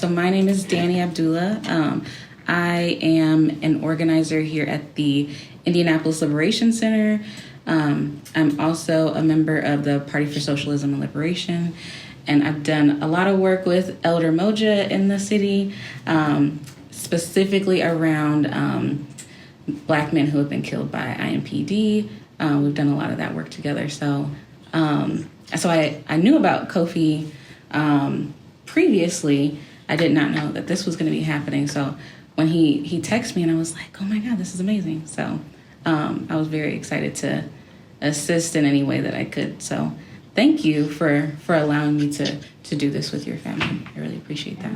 So my name is Danny Abdullah. I am an organizer here at the Indianapolis Liberation Center. I'm also a member of the Party for Socialism and Liberation, and I've done a lot of work with Elder Moja in the city, specifically around Black men who have been killed by IMPD. We've done a lot of that work together. So I knew about Kofi previously. I did not know that this was going to be happening. So when he texted me, and I was like, oh my God, this is amazing. So I was very excited to assist in any way that I could. So thank you for allowing me to do this with your family. I really appreciate that.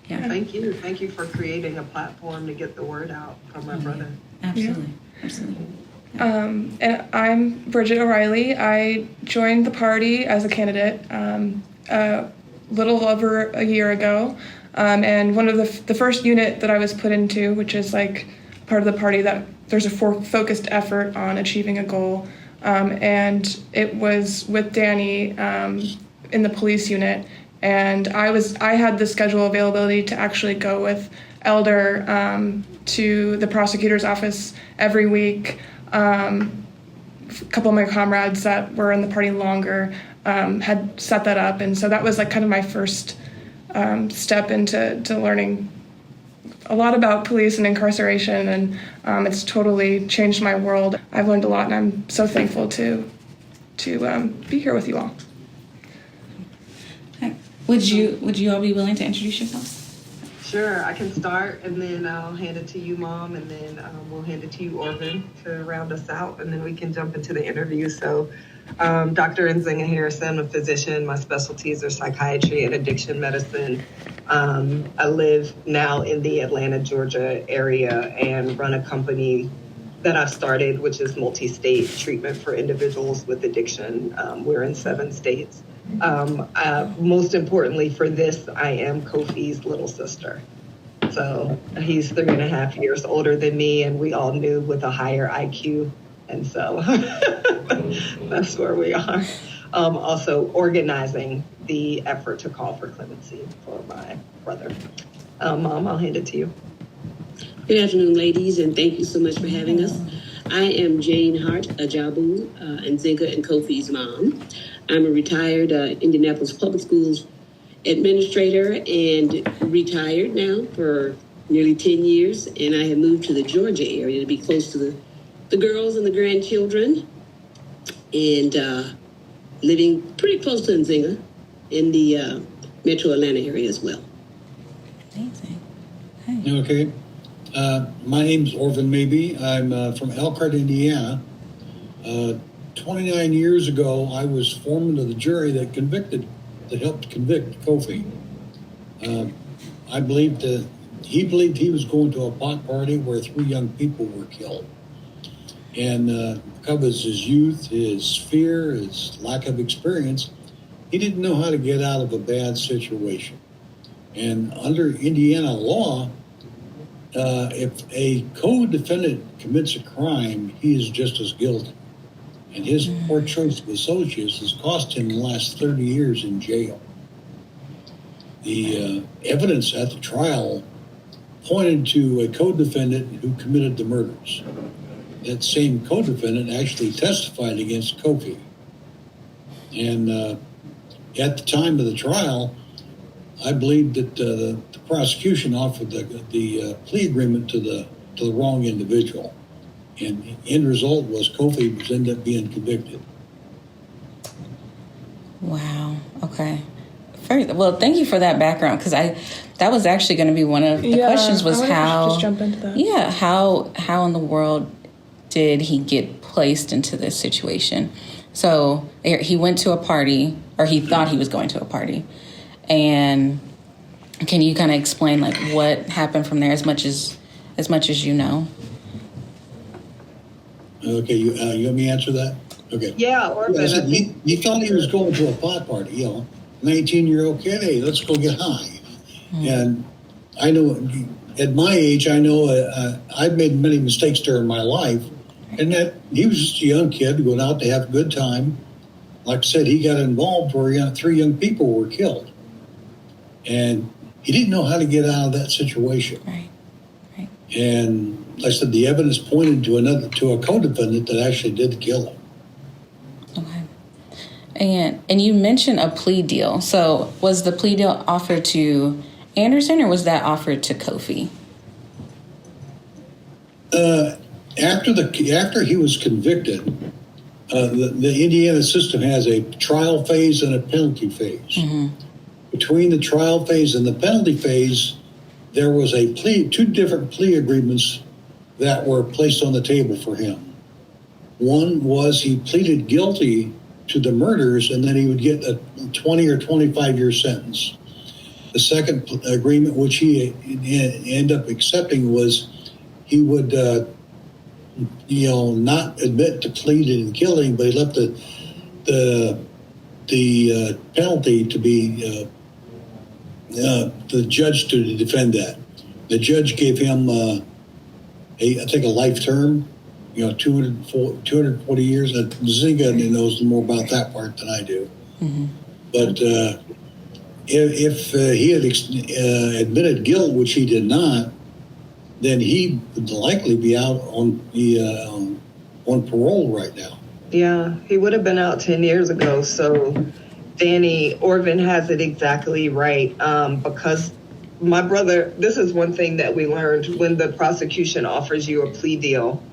Yeah. Thank you. Thank you for creating a platform to get the word out from my brother. Absolutely. Yeah. Absolutely. And I'm Bridget O'Reilly. I joined the party as a candidate a little over a year ago. And one of the first unit that I was put into, which is like part of the party that there's a focused effort on achieving a goal. And it was with Danny in the police unit. And I had the schedule availability to actually go with Elder to the prosecutor's office every week. A couple of my comrades that were in the party longer had set that up. And so that was like kind of my first step into learning a lot about police and incarceration, and it's totally changed my world. I've learned a lot, and I'm so thankful to be here with you all. Would you all be willing to introduce yourselves? Sure, I can start, and then I'll hand it to you, Mom, and then we'll hand it to you, Orvan, to round us out, and then we can jump into the interview. So, Dr. Nzinga Harrison, a physician. My specialties are psychiatry and addiction medicine. I live now in the Atlanta, Georgia area and run a company that I've started, which is multi-state treatment for individuals with addiction. We're in 7 states. Most importantly for this, I am Kofi's little sister. So he's 3.5 years older than me, and we all knew with a higher IQ. And so that's where we are. Also organizing the effort to call for clemency for my brother. Mom, I'll hand it to you. Good afternoon, ladies, and thank you so much for having us. I am Jane Hart, Ajabu, Nzinga and Kofi's mom. I'm a retired Indianapolis Public Schools administrator and retired now for nearly 10 years, and I have moved to the Georgia area to be close to the girls and the grandchildren, and living pretty close to Nzinga in the metro Atlanta area as well. Amazing. Hey. Okay. My name's Orvan Mabie. I'm from Elkhart, Indiana. 29 years ago, I was foreman of the jury that helped convict Kofi. He believed he was going to a pot party where 3 young people were killed. And because of his youth, his fear, his lack of experience, he didn't know how to get out of a bad situation. And under Indiana law, if a co-defendant commits a crime, he is just as guilty. And his poor choice of associates has cost him the last 30 years in jail. The evidence at the trial pointed to a co-defendant who committed the murders. That same co-defendant actually testified against Kofi. And at the time of the trial, I believe that the prosecution offered the plea agreement to the wrong individual. And the end result was Kofi ended up being convicted. Wow. Okay. Well, thank you for that background, because that was actually going to be one of the questions was how. Just jump into that. Yeah. How in the world did he get placed into this situation? So he went to a party, or he thought he was going to a party, and can you kind of explain like what happened from there as much as you know? Okay, you want me to answer that? Okay. Yeah, Orvan. He thought he was going to a pot party, 19-year-old kid, hey, let's go get high. And I know at my age, I've made many mistakes during my life, and that he was just a young kid going out to have a good time. Like I said, he got involved where 3 young people were killed. And he didn't know how to get out of that situation. Right. Right. And like I said, the evidence pointed to a co-defendant that actually did kill him. Okay. And you mentioned a plea deal. So was the plea deal offered to Anderson or was that offered to Kofi? After he was convicted, the Indiana system has a trial phase and a penalty phase. Mm-hmm. Between the trial phase and the penalty phase, there was two different plea agreements that were placed on the table for him. One was he pleaded guilty to the murders and then he would get a 20 or 25-year sentence. The second agreement, which he ended up accepting, was he would, not admit to pleading and killing, but he left the penalty to be the judge to defend that. The judge gave him, I think, a life term, 240 years. Nzinga knows more about that part than I do. Mm-hmm. But if he had admitted guilt, which he did not, then he would likely be out on parole right now. Yeah, he would have been out 10 years ago. So Danny, Orvan has it exactly right. Because my brother, this is one thing that we learned when the prosecution offers you a plea deal.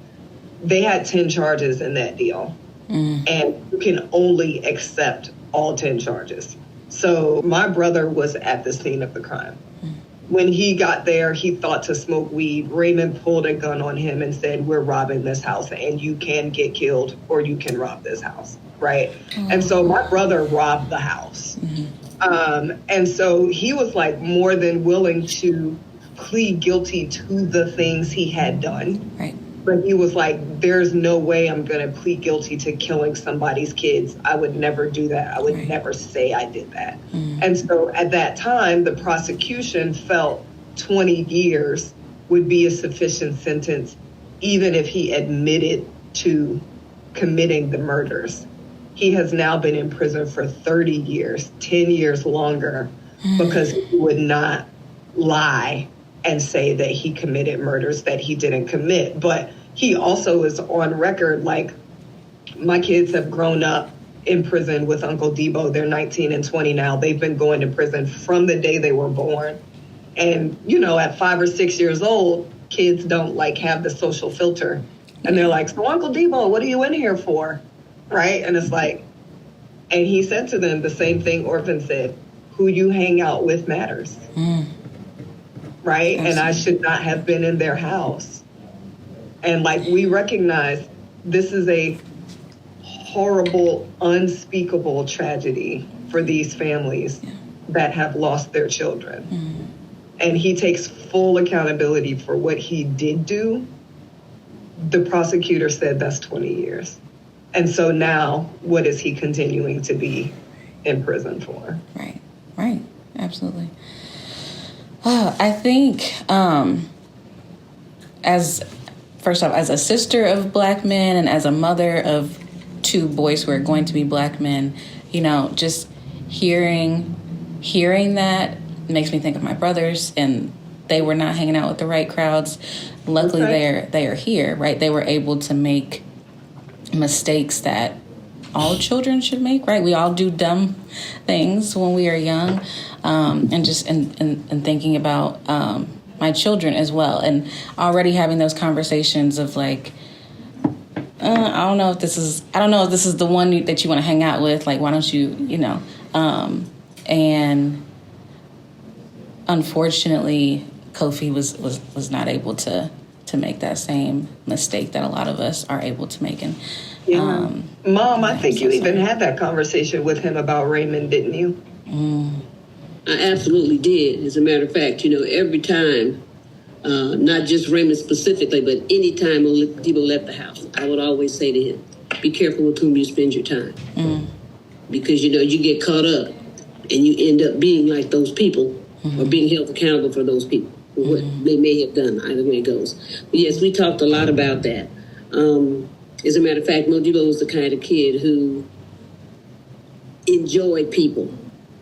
They had 10 charges in that deal. Mm. And you can only accept all 10 charges. So my brother was at the scene of the crime. When he got there, he thought to smoke weed. Raymond pulled a gun on him and said, "We're robbing this house and you can get killed or you can rob this house." Right. Mm-hmm. And so my brother robbed the house. Mm-hmm. And so he was like more than willing to plead guilty to the things he had done. Right. But he was like, there's no way I'm going to plead guilty to killing somebody's kids. I would never do that. I would never say I did that. Mm. And so at that time, the prosecution felt 20 years would be a sufficient sentence, even if he admitted to committing the murders. He has now been in prison for 30 years, 10 years longer, because he would not lie and say that he committed murders that he didn't commit. But he also is on record, like, my kids have grown up in prison with Uncle Debo. They're 19 and 20 now. They've been going to prison from the day they were born. And, at 5 or 6 years old, kids don't have the social filter. And they're like, "So Uncle Debo, what are you in here for?" Right? And it's like, and he said to them the same thing Orvan said, "Who you hang out with matters." Mm. Right? Absolutely. And I should not have been in their house. And we recognize this is a horrible, unspeakable tragedy for these families that have lost their children. Mm. And he takes full accountability for what he did do. The prosecutor said that's 20 years. And so now, what is he continuing to be in prison for? Right. Absolutely. I think as a sister of Black men and as a mother of 2 boys who are going to be Black men, just hearing that makes me think of my brothers, and they were not hanging out with the right crowds. Luckily, they are here, right? They were able to make mistakes that all children should make, right? We all do dumb things when we are young. And just in thinking about my children as well, and already having those conversations of I don't know if this is the one that you want to hang out with. Why don't you, and unfortunately, Kofi was not able to make that same mistake that a lot of us are able to make. And Mom, I think you even had that conversation with him about Raymond, didn't you? Mm. I absolutely did. As a matter of fact, every time, not just Raymond specifically, but any time Debo left the house, I would always say to him, be careful with whom you spend your time. Mm. Because, you get caught up and you end up being like those people or being held accountable for those people, for what they may have done, either way it goes. But yes, we talked a lot about that. As a matter of fact, Debo was the kind of kid who enjoyed people.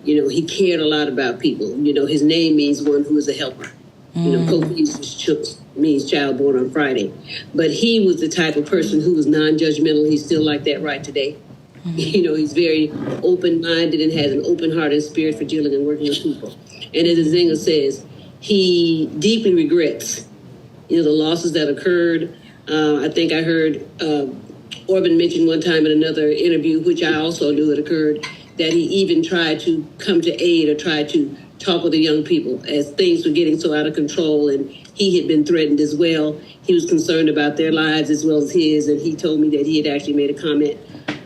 He cared a lot about people. His name means one who is a helper. Kofi means child born on Friday. But he was the type of person who was non-judgmental. He's still like that right today. He's very open-minded and has an open heart and spirit for dealing and working with people. And as Nzinga says, he deeply regrets, the losses that occurred. I think I heard Orvan mention one time in another interview, which I also knew had occurred, that he even tried to come to aid or tried to talk with the young people as things were getting so out of control, and he had been threatened as well. He was concerned about their lives as well as his, and he told me that he had actually made a comment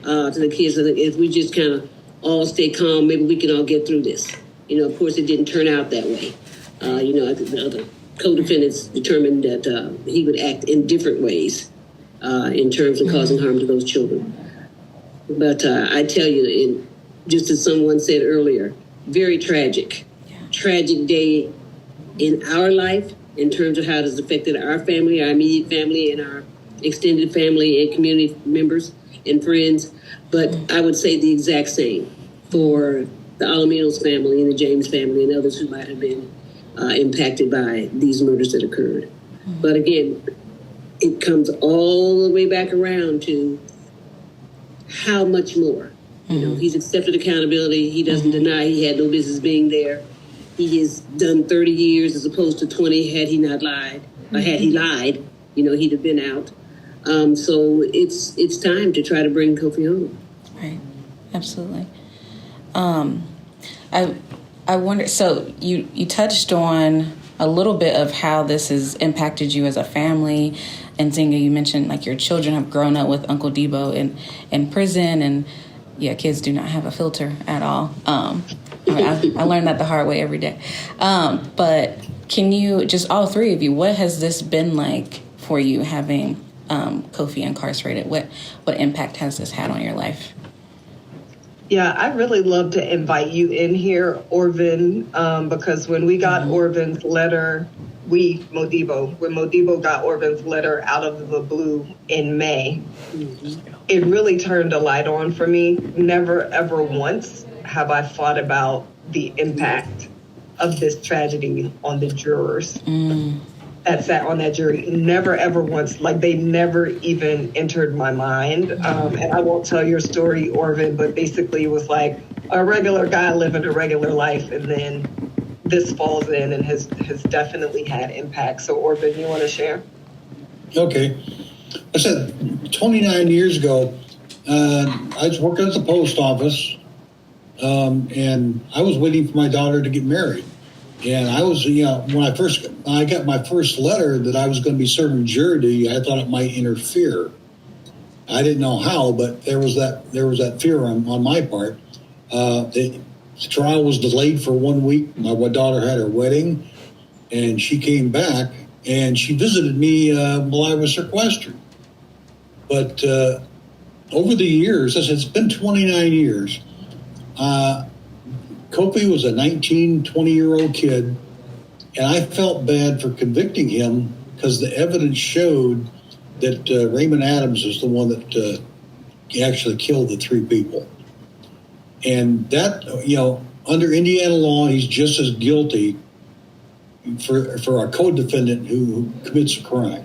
to the kids that if we just kind of all stay calm, maybe we can all get through this. Of course, it didn't turn out that way. The other co-defendants determined that he would act in different ways in terms of causing harm to those children. But I tell you, just as someone said earlier, very tragic day in our life in terms of how it has affected our family, our immediate family, and our extended family and community members and friends. But I would say the exact same for the Alaminos family and the James family and others who might have been impacted by these murders that occurred. But again, it comes all the way back around to how much more. He's accepted accountability. He doesn't deny he had no business being there. He has done 30 years as opposed to 20 had he not lied. Or had he lied, he'd have been out. So it's time to try to bring Kofi home. Right. Absolutely. I wonder, so you touched on a little bit of how this has impacted you as a family. And Nzinga, you mentioned like your children have grown up with Uncle Debo in prison, and kids do not have a filter at all. I learned that the hard way every day. But can you, just all three of you, what has this been like for you having Kofi incarcerated? What impact has this had on your life? Yeah, I really love to invite you in here, Orvan, because when we got Orvan's letter, when Modibo got Orvan's letter out of the blue in May, it really turned a light on for me. Never, ever once have I thought about the impact of this tragedy on the jurors that sat on that jury. Never, ever once, like they never even entered my mind. And I won't tell your story, Orvan, but basically it was like a regular guy living a regular life, and then this falls in and has definitely had impact. So Orvan, you want to share? Okay. I said 29 years ago, I was working at the post office, and I was waiting for my daughter to get married. And I was, when I got my first letter that I was going to be serving jury duty, I thought it might interfere. I didn't know how, but there was that fear on my part. The trial was delayed for 1 week. My daughter had her wedding, and she came back, and she visited me while I was sequestered. But over the years, it's been 29 years, Kofi was a 19, 20-year-old kid, and I felt bad for convicting him because the evidence showed that Raymond Adams is the one that actually killed the three people. And that, under Indiana law, he's just as guilty for a co-defendant who commits a crime.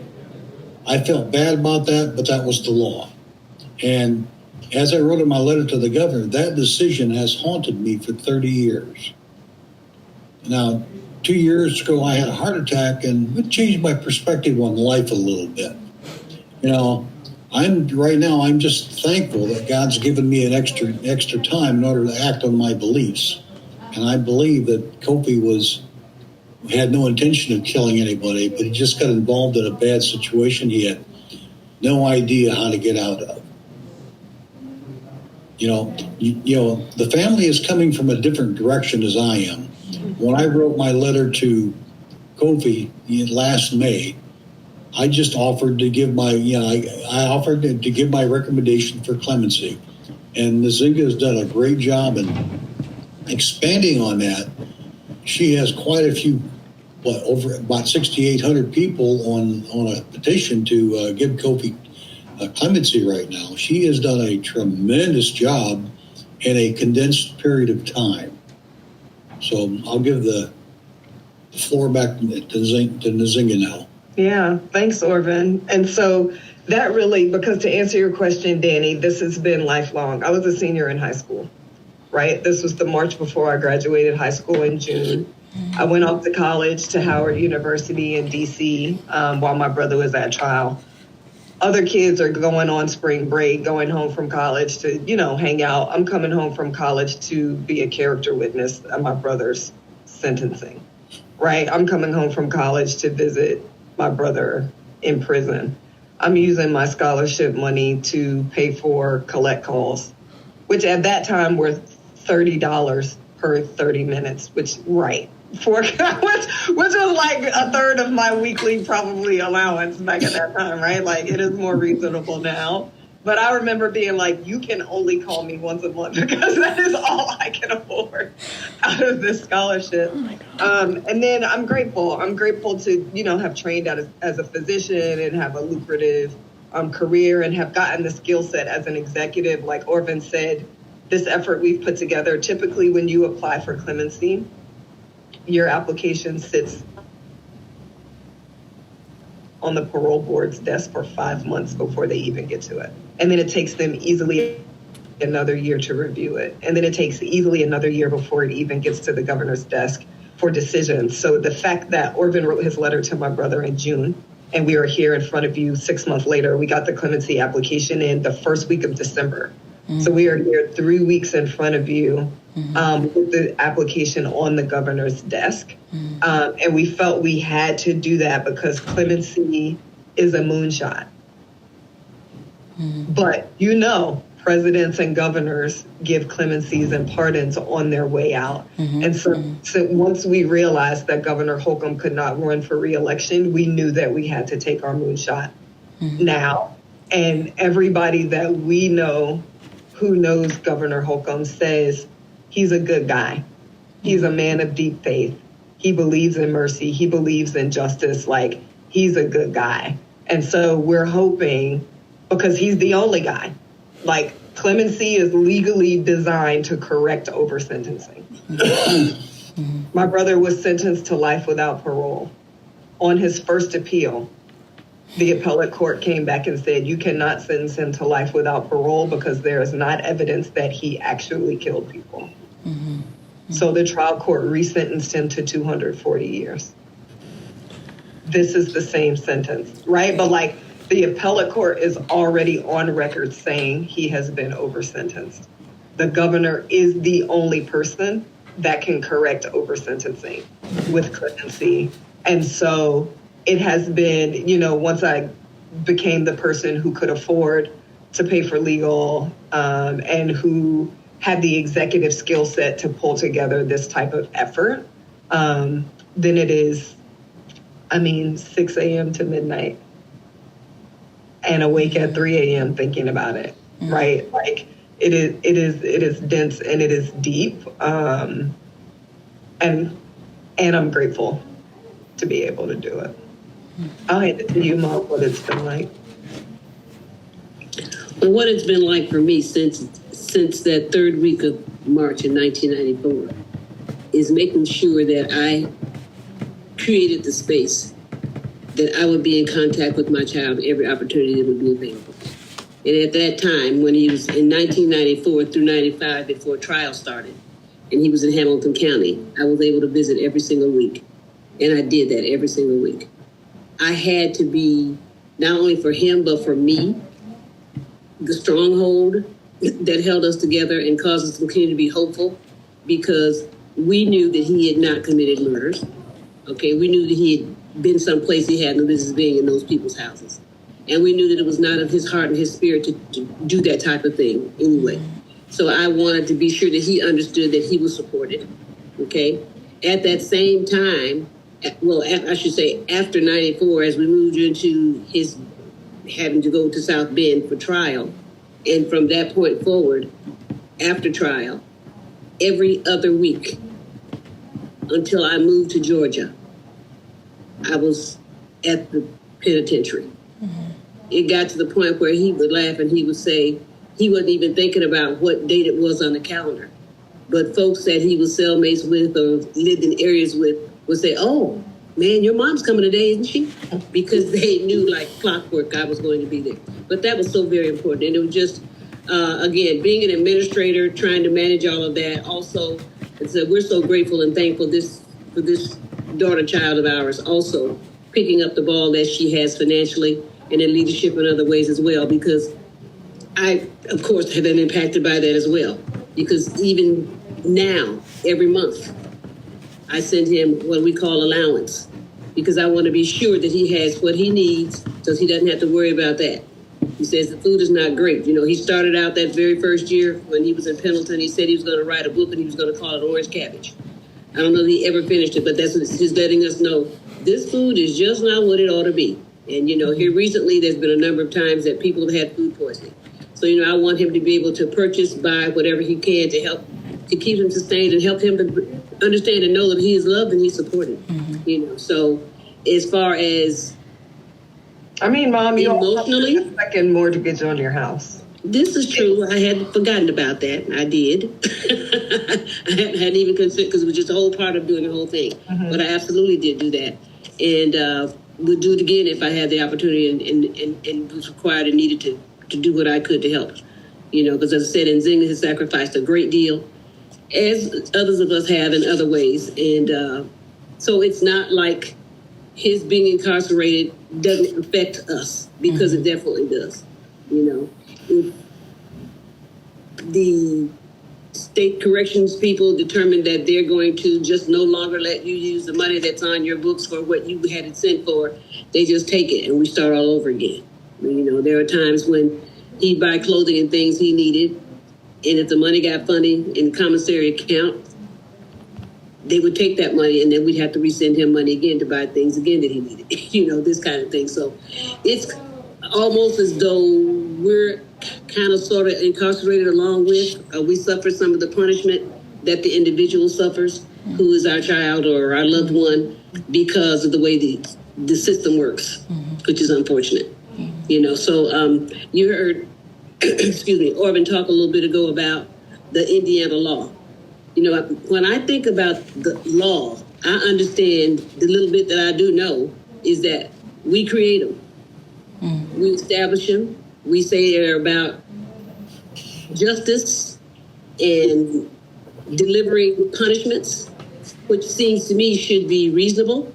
I felt bad about that, but that was the law. And as I wrote in my letter to the governor, that decision has haunted me for 30 years. Now, 2 years ago, I had a heart attack, and it changed my perspective on life a little bit. I'm just thankful that God's given me an extra time in order to act on my beliefs. And I believe that Kofi had no intention of killing anybody, but he just got involved in a bad situation he had no idea how to get out of. The family is coming from a different direction as I am. When I wrote my letter to Kofi last May, I just offered to give my recommendation for clemency, and Nzinga has done a great job in expanding on that. She has quite a few, over about 6,800 people on a petition to give Kofi clemency right now. She has done a tremendous job in a condensed period of time. So I'll give the floor back to Nzinga now. Yeah, thanks, Orvan. And so that really, because to answer your question, Danny, this has been lifelong. I was a senior in high school, right? This was the March before I graduated high school in June. I went off to college to Howard University in D.C. While my brother was at trial. Other kids are going on spring break, going home from college to, hang out. I'm coming home from college to be a character witness at my brother's sentencing, right? I'm coming home from college to visit my brother in prison. I'm using my scholarship money to pay for collect calls, which at that time were $30 per 30 minutes, which was like a third of my weekly probably allowance back at that time, right? Like it is more reasonable now. But I remember being like, you can only call me once a month because that is all I can afford out of this scholarship. Oh my God. And then I'm grateful. I'm grateful to, have trained as a physician and have a lucrative career and have gotten the skill set as an executive. Like Orvan said, this effort we've put together, typically when you apply for clemency, your application sits on the parole board's desk for 5 months before they even get to it. And then it takes them easily another year to review it. And then it takes easily another year before it even gets to the governor's desk for decisions. So the fact that Orvan wrote his letter to my brother in June, and we are here in front of you 6 months later, we got the clemency application in the first week of December. Mm-hmm. So we are here 3 weeks in front of you with the application on the governor's desk. Mm-hmm. And we felt we had to do that because clemency is a moonshot. Mm-hmm. But presidents and governors give clemencies and pardons on their way out. Mm-hmm. And so once we realized that Governor Holcomb could not run for re-election, we knew that we had to take our moonshot now. And everybody that we know who knows Governor Holcomb says he's a good guy. He's a man of deep faith. He believes in mercy. He believes in justice. Like, he's a good guy. And so we're hoping, because he's the only guy, like, clemency is legally designed to correct over-sentencing. My brother was sentenced to life without parole. On his first appeal, the appellate court came back and said, you cannot sentence him to life without parole because there is not evidence that he actually killed people. Mm-hmm. Mm-hmm. So the trial court resentenced him to 240 years. This is the same sentence, right? But like, the appellate court is already on record saying he has been over-sentenced. The governor is the only person that can correct over-sentencing with clemency. And so it has been, once I became the person who could afford to pay for legal and who had the executive skill set to pull together this type of effort, then it is, 6 a.m. to midnight. And awake at 3 a.m. thinking about it, right? Like it is dense and it is deep, and I'm grateful to be able to do it. I'll hand it to you, Mom, what it's been like. Well, what it's been like for me since that third week of March in 1994 is making sure that I created the space that I would be in contact with my child every opportunity that would be available. And at that time, when he was in 1994 through 95, before trial started, and he was in Hamilton County, I was able to visit every single week. And I did that every single week. I had to be, not only for him, but for me, the stronghold that held us together and caused us to continue to be hopeful, because we knew that he had not committed murders. Okay, we knew that he had been someplace he had no business being, in those people's houses. And we knew that it was not of his heart and his spirit to do that type of thing anyway. So I wanted to be sure that he understood that he was supported, okay? At that same time, I should say after 94, as we moved into his having to go to South Bend for trial, and from that point forward, after trial, every other week until I moved to Georgia, I was at the penitentiary. Mm-hmm. It got to the point where he would laugh and he would say he wasn't even thinking about what date it was on the calendar, but folks that he was cellmates with or lived in areas with would say, "Oh, man, your mom's coming today, isn't she?" Because they knew like clockwork I was going to be there. But that was so very important. And it was just, again, being an administrator, trying to manage all of that. Also, we're so grateful and thankful for this daughter child of ours also picking up the ball that she has financially and in leadership in other ways as well, because I, of course, have been impacted by that as well. Because even now, every month, I send him what we call allowance, because I want to be sure that he has what he needs so he doesn't have to worry about that. He says the food is not great. You know, he started out that very first year when he was in Pendleton, he said he was going to write a book and he was going to call it Orange Cabbage. I don't know if he ever finished it, but that's what he's letting us know. This food is just not what it ought to be. And, you know, here recently, there's been a number of times that people have had food poisoning. So, you know, I want him to be able to purchase, buy whatever he can to help, to keep him sustained and help him to understand and know that he is loved and he's supported. You know, so as far as I mean, Mom, you emotionally, don't have a second mortgage on your house. This is true. I had forgotten about that. I did. I hadn't even considered, because it was just a whole part of doing the whole thing. But I absolutely did do that. And would do it again if I had the opportunity and was required and needed to do what I could to help. You know, because as I said, Nzinga has sacrificed a great deal, as others of us have in other ways. And so it's not like his being incarcerated doesn't affect us, because it definitely does. You know, if the state corrections people determine that they're going to just no longer let you use the money that's on your books for what you had it sent for, they just take it and we start all over again. You know, there are times when he'd buy clothing and things he needed, and if the money got funny in the commissary account, they would take that money and then we'd have to resend him money again to buy things again that he needed. You know, this kind of thing. So it's almost as though we're kind of sort of incarcerated along with, we suffer some of the punishment that the individual suffers, who is our child or our loved one, because of the way the system works, which is unfortunate. You know, so you heard, excuse me, Orvan talk a little bit ago about the Indiana law. You know, when I think about the law, I understand the little bit that I do know is that we create them. We establish them. We say they're about justice and delivering punishments, which seems to me should be reasonable,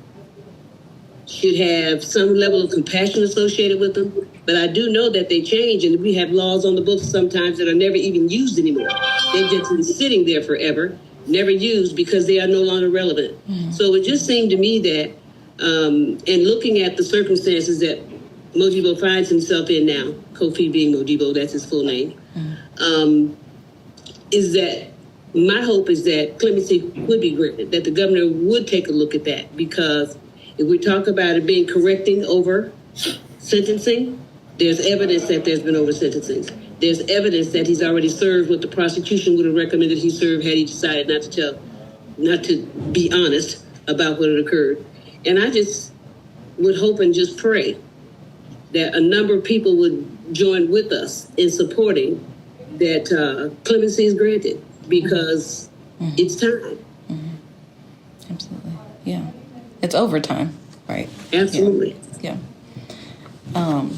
should have some level of compassion associated with them. But I do know that they change, and we have laws on the books sometimes that are never even used anymore. They've just been sitting there forever, never used because they are no longer relevant. So it just seemed to me that, and looking at the circumstances that Modibo finds himself in now, Kofi being Modibo, that's his full name, is that my hope is that clemency would be granted, that the governor would take a look at that, because if we talk about it being correcting over sentencing, there's evidence that there's been over sentencing. There's evidence that he's already served what the prosecution would have recommended he serve had he decided not to be honest about what had occurred. And I just would hope and just pray that a number of people would join with us in supporting that clemency is granted, because it's time. Absolutely. Yeah. It's overtime, right? Absolutely. Yeah. Go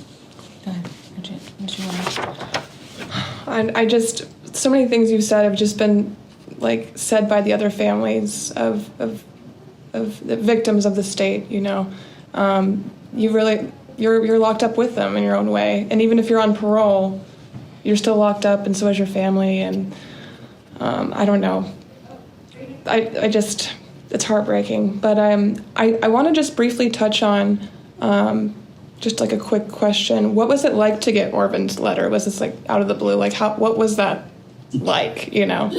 ahead, Bridget. What you want? I just, so many things you've said have just been like said by the other families of the victims of the state. You know, you really you're locked up with them in your own way, and even if you're on parole, you're still locked up, and so is your family. And I don't know. I just, it's heartbreaking. But I want to just briefly touch on. Just like a quick question. What was it like to get Orvan's letter? Was this like out of the blue? Like what was that like, you know?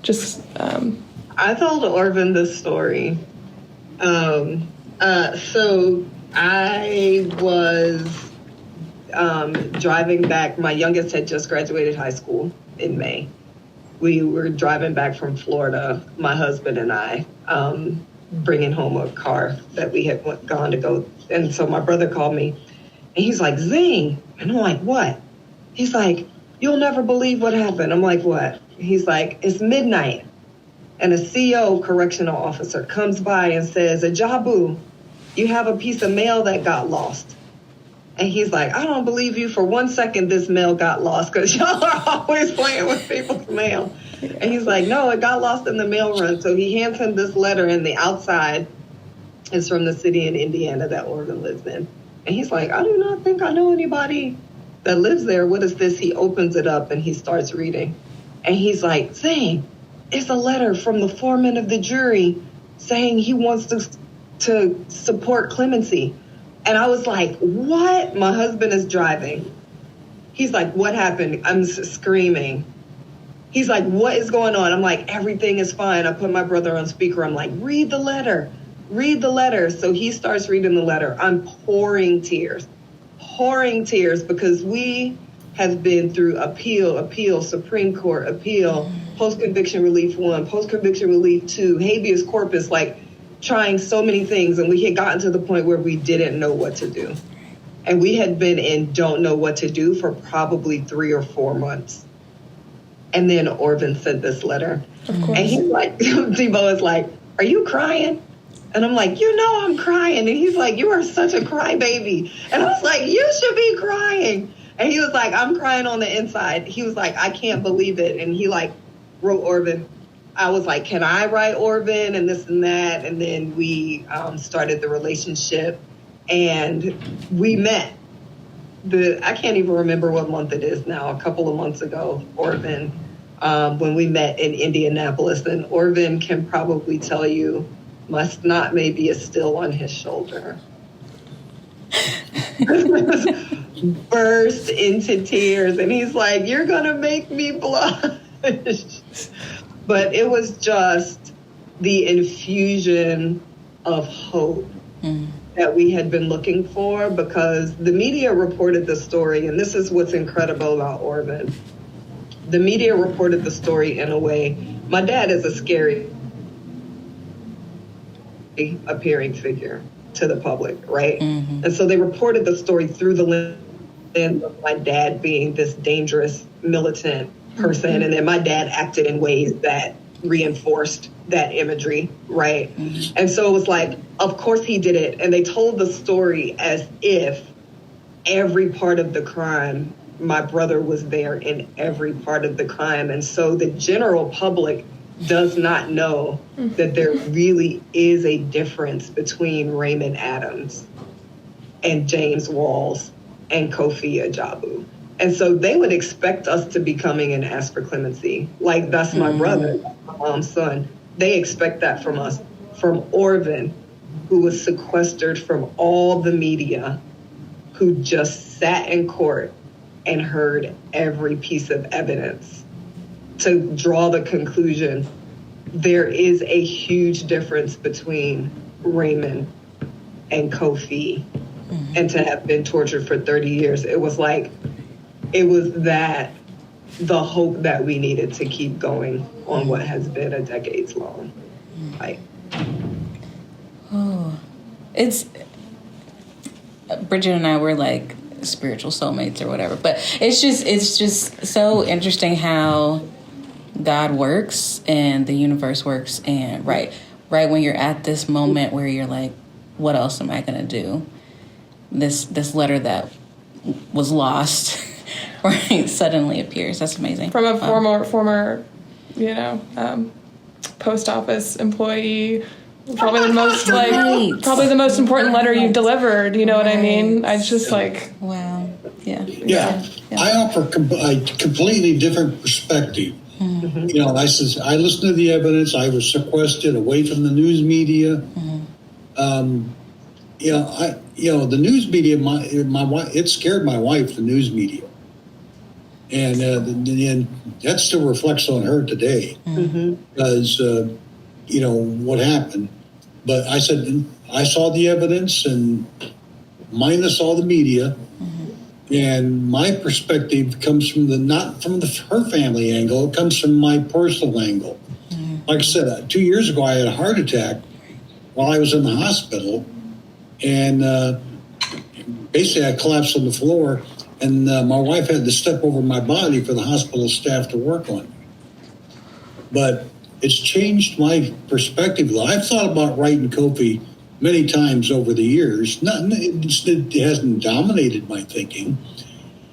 Just I told Orvan this story. So I was driving back. My youngest had just graduated high school in May. We were driving back from Florida, my husband and I, bringing home a car that we had gone to go. And so my brother called me, and he's like, "Zing." And I'm like, "What?" He's like, "You'll never believe what happened." I'm like, "What?" He's like, "It's midnight. and a CO correctional officer comes by and says, Ajabu, you have a piece of mail that got lost. And he's like, I don't believe you for 1 second this mail got lost, because y'all are always playing with people's mail. And he's like, no, it got lost in the mail run. So he hands him this letter, and the outside is from the city in Indiana that Orvan lives in. And he's like, I do not think I know anybody that lives there. What is this? He opens it up and he starts reading. And he's like, Zane, it's a letter from the foreman of the jury saying he wants to support Clemency. And I was like, what? My husband is driving. He's like, what happened? I'm screaming. He's like, what is going on? I'm like, everything is fine. I put my brother on speaker. I'm like, read the letter. Read the letter. So he starts reading the letter. I'm pouring tears, because we have been through appeal, Supreme Court appeal, post-conviction relief 1, post-conviction relief 2, habeas corpus, like trying so many things. And we had gotten to the point where we didn't know what to do. And we had been in don't know what to do for probably 3 or 4 months. And then Orvan sent this letter. Of course. And he's like, Debo is like, are you crying? And I'm like, I'm crying. And he's like, you are such a crybaby. And I was like, you should be crying. And he was like, I'm crying on the inside. He was like, I can't believe it. And he like wrote Orvan. I was like, can I write Orvan and this and that? And then we started the relationship, and we met. I can't even remember what month it is now, a couple of months ago, Orvan, when we met in Indianapolis. And Orvan can probably tell you my snot maybe is still on his shoulder. Burst into tears, and he's like, you're gonna make me blush. But it was just the infusion of hope that we had been looking for, because the media reported the story, and this is what's incredible about Orvan. The media reported the story in a way. My dad is a scary appearing figure to the public, right? And so they reported the story through the lens of my dad being this dangerous militant person, and then my dad acted in ways that reinforced that imagery, right? And so it was like, of course he did it, and they told the story as if every part of the crime, my brother was there in every part of the crime. And so the general public does not know that there really is a difference between Raymond Adams and James Walls and Kofi Ajabu. And so they would expect us to be coming and ask for clemency. Like, that's my brother, that's my mom's son. They expect that from us. From Orvan, who was sequestered from all the media, who just sat in court and heard every piece of evidence to draw the conclusion there is a huge difference between Raymond and Kofi, and to have been tortured for 30 years. It was like, it was that the hope that we needed to keep going on what has been a decades long fight. It's Bridget and I were like spiritual soulmates or whatever, but it's just so interesting how God works and the universe works, and right when you're at this moment where you're like, what else am I gonna do? This letter that was lost right suddenly appears. That's amazing. From a former post office employee. Probably the most probably the most important letter you've delivered. You know what I mean? I just like, wow, yeah. I offer a completely different perspective. You know, I listened to the evidence. I was sequestered away from the news media. The news media. My wife, it scared my wife. The news media, and that still reflects on her today, because what happened. But I said, I saw the evidence, and minus all the media, and my perspective comes from not from her family angle. It comes from my personal angle. Like I said, 2 years ago, I had a heart attack while I was in the hospital, and basically I collapsed on the floor, and my wife had to step over my body for the hospital staff to work on me. But it's changed my perspective. I've thought about writing Kofi many times over the years. It hasn't dominated my thinking,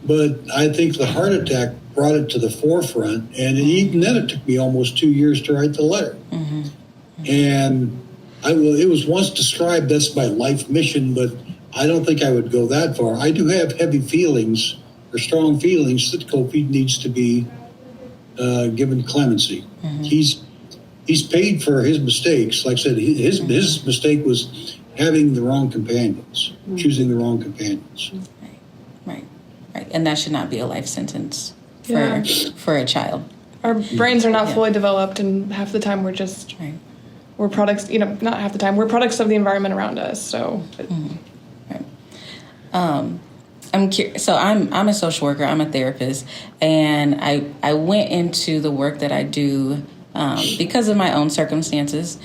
but I think the heart attack brought it to the forefront. And even then, it took me almost 2 years to write the letter. Mm-hmm. And it was once described that's my life mission, but I don't think I would go that far. I do have heavy feelings or strong feelings that Kofi needs to be given clemency. Mm-hmm. He's paid for his mistakes. Like I said, his mistake was having the wrong companions, choosing the wrong companions. Right. And that should not be a life sentence for a child. Our brains are not fully developed, and half the time we're products. Not half the time we're products of the environment around us. So. Right. I'm curious. So I'm a social worker. I'm a therapist, and I went into the work that I do because of my own circumstances.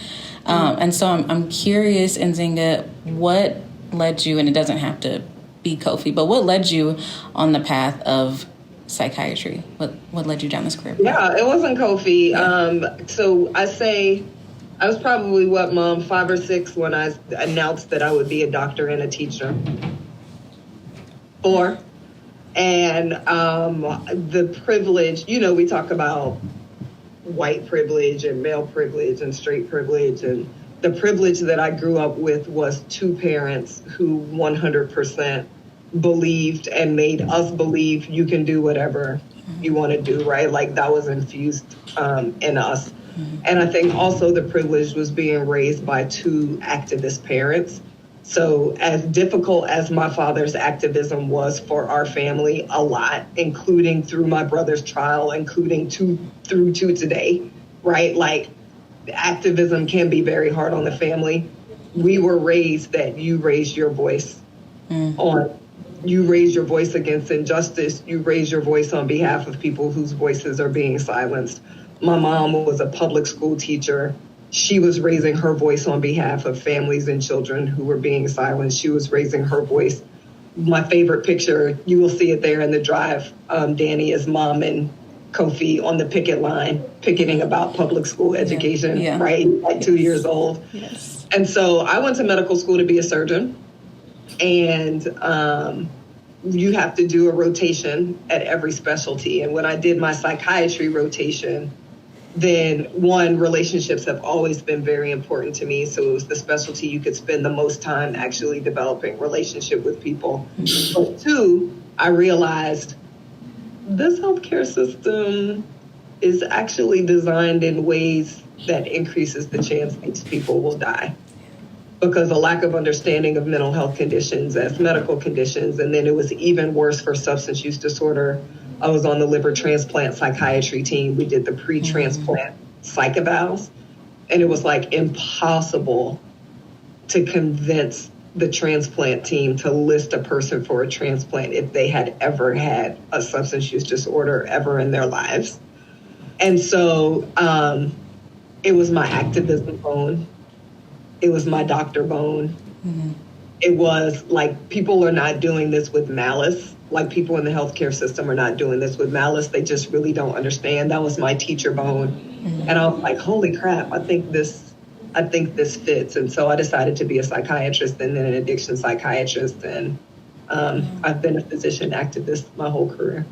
And so I'm curious, Nzinga, what led you, and it doesn't have to be Kofi, but what led you on the path of psychiatry? What led you down this career path? Yeah, it wasn't Kofi. So I was probably, Mom, 5 or 6 when I announced that I would be a doctor and a teacher. 4. And the privilege, we talk about white privilege and male privilege and straight privilege. And the privilege that I grew up with was 2 parents who 100% believed and made us believe you can do whatever you want to do, right? Like that was infused in us. And I think also the privilege was being raised by 2 activist parents. So as difficult as my father's activism was for our family, a lot, including through my brother's trial, including through to today, right? Like activism can be very hard on the family. We were raised that you raised your voice you raise your voice against injustice. You raise your voice on behalf of people whose voices are being silenced. My mom was a public school teacher. She was raising her voice on behalf of families and children who were being silenced. She was raising her voice. My favorite picture, you will see it there in the drive. Danny is mom and Kofi on the picket line, picketing about public school education, right? At 2 years old. Yes. And so I went to medical school to be a surgeon. And you have to do a rotation at every specialty. And when I did my psychiatry rotation, then relationships have always been very important to me. So it was the specialty you could spend the most time actually developing relationship with people. But 2, I realized this healthcare system is actually designed in ways that increases the chance these people will die, because a lack of understanding of mental health conditions as medical conditions. And then it was even worse for substance use disorder. I was on the liver transplant psychiatry team. We did the pre-transplant psych evals. And it was like impossible to convince the transplant team to list a person for a transplant if they had ever had a substance use disorder ever in their lives. And so it was my activism bone. It was my doctor bone. Mm-hmm. It was like, people are not doing this with malice. Like, people in the healthcare system are not doing this with malice. They just really don't understand. That was my teacher bone. Mm-hmm. And I was like, holy crap, I think this fits. And so I decided to be a psychiatrist and then an addiction psychiatrist. And I've been a physician activist my whole career.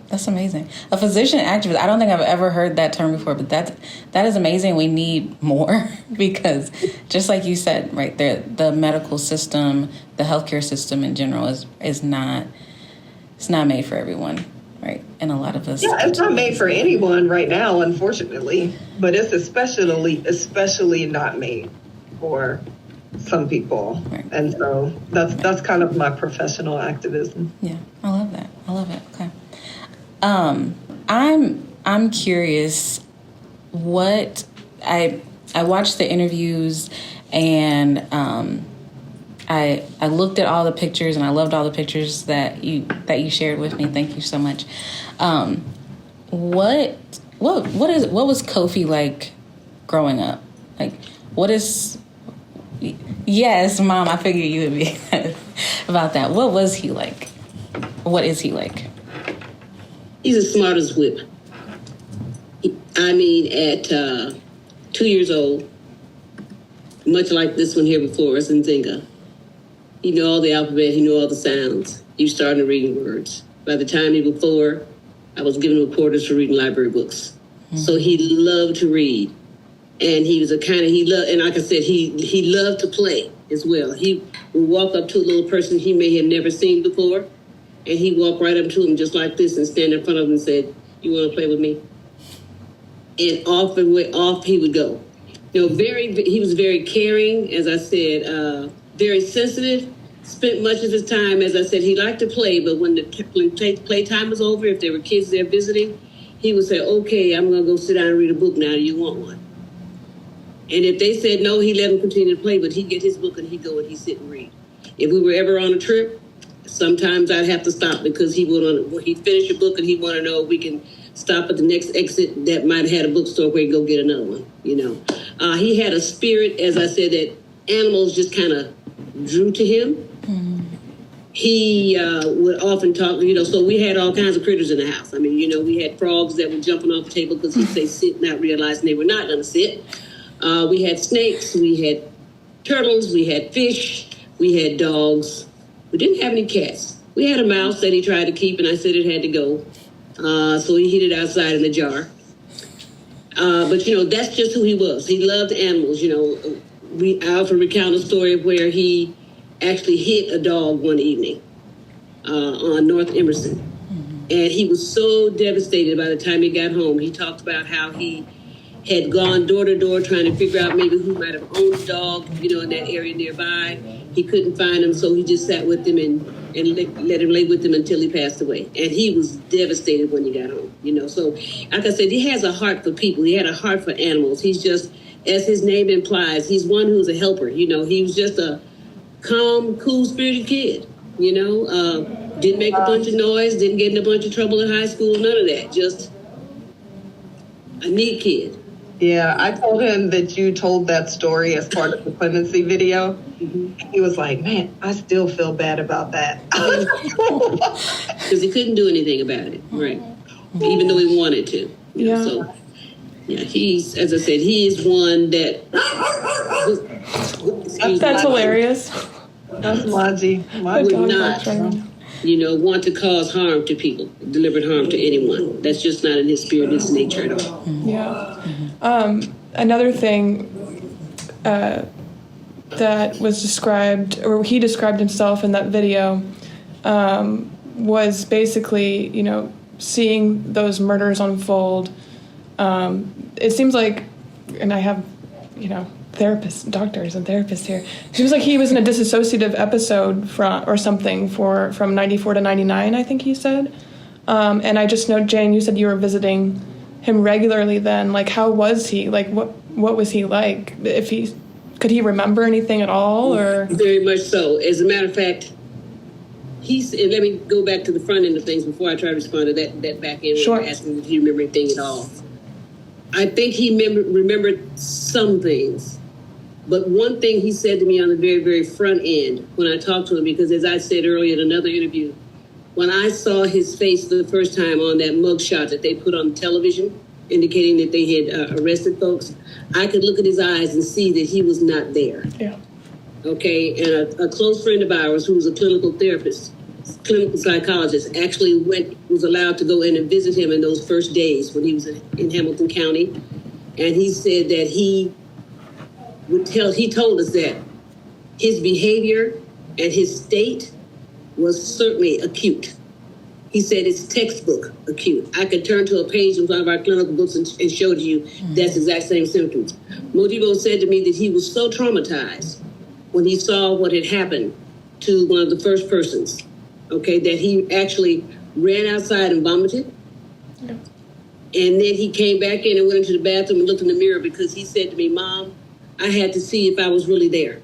That's amazing. A physician activist. I don't think I've ever heard that term before, but that is amazing. We need more, because just like you said, right there, the medical system, the healthcare system in general is not made for everyone, right? And a lot of us. Yeah, it's not made for anyone right now, unfortunately, but it's especially not made for some people. Right. And so that's kind of my professional activism. Yeah, I love that. I love it. Okay. I'm curious what I watched the interviews, and I looked at all the pictures, and I loved all the pictures that you shared with me. Thank you so much. What was Kofi like growing up? Like, what is? Yes, Mom, I figured you would be about that. What was he like? What is he like? He's as smart as whip. I mean, at 2 years old, much like this one here before us, Nzinga, he knew all the alphabet, he knew all the sounds. He was starting to reading words. By the time he was 4, I was giving him quarters for reading library books. So he loved to read. And he was and like I said, he loved to play as well. He would walk up to a little person he may have never seen before, and he'd walk right up to him just like this and stand in front of him and said, "You want to play with me?" And off he would go. He was very caring, as I said, very sensitive. Spent much of his time, as I said, he liked to play, but when playtime was over, if there were kids there visiting, he would say, "Okay, I'm going to go sit down and read a book now. Do you want one?" And if they said no, he let them continue to play, but he'd get his book and he'd go and he'd sit and read. If we were ever on a trip, sometimes I'd have to stop because he'd finish a book and he'd want to know if we can stop at the next exit that might have had a bookstore where he'd go get another one, He had a spirit, as I said, that animals just kind of drew to him. He would often talk, so we had all kinds of critters in the house. I mean, we had frogs that were jumping off the table because he'd say sit, not realizing they were not going to sit. We had snakes, we had turtles, we had fish, we had dogs. We didn't have any cats. We had a mouse that he tried to keep, and I said it had to go. So he hid it outside in the jar. But, that's just who he was. He loved animals, I often recount a story of where he actually hit a dog one evening on North Emerson. And he was so devastated by the time he got home. He talked about how he had gone door to door trying to figure out maybe who might have owned the dog, in that area nearby. He couldn't find him, so he just sat with him and let him lay with him until he passed away. And he was devastated when he got home, So, like I said, he has a heart for people. He had a heart for animals. He's just, as his name implies, he's one who's a helper. He was just a calm, cool-spirited kid, Didn't make a bunch of noise, didn't get in a bunch of trouble in high school, none of that. Just a neat kid. Yeah, I told him that you told that story as part of the Clemency video. He was like, "Man, I still feel bad about that." Because he couldn't do anything about it, right? Even though he wanted to. So, he's, as I said, he is one that... That's hilarious. That's Maji. Would not, want to cause harm to people, deliberate harm to anyone. That's just not in his spirit, his nature at all. Yeah. Another thing that was described, or he described himself in that video, was basically, seeing those murders unfold. It seems like, and I have, doctors and therapists here. It seems like he was in a dissociative episode from 94 to 99, I think he said. And I just know, Jane, you said you were visiting him regularly then. Like, how was he? Like, what was he like? Could he remember anything at all, or? Very much so. As a matter of fact, and let me go back to the front end of things before I try to respond to that back end. Sure. Asking if he remembered anything at all. I think he remembered some things. But one thing he said to me on the very, very front end when I talked to him, because as I said earlier in another interview, when I saw his face the first time on that mugshot that they put on television, indicating that they had arrested folks, I could look at his eyes and see that he was not there. Yeah. Okay, and a close friend of ours who was a clinical therapist, clinical psychologist, actually was allowed to go in and visit him in those first days when he was in Hamilton County. And he said that he told us that his behavior and his state was certainly acute. He said it's textbook acute. I could turn to a page in one of our clinical books and show to you that's the exact same symptoms. Modibo said to me that he was so traumatized when he saw what had happened to one of the first persons, okay, that he actually ran outside and vomited. Yeah. And then he came back in and went into the bathroom and looked in the mirror because he said to me, "Mom, I had to see if I was really there,"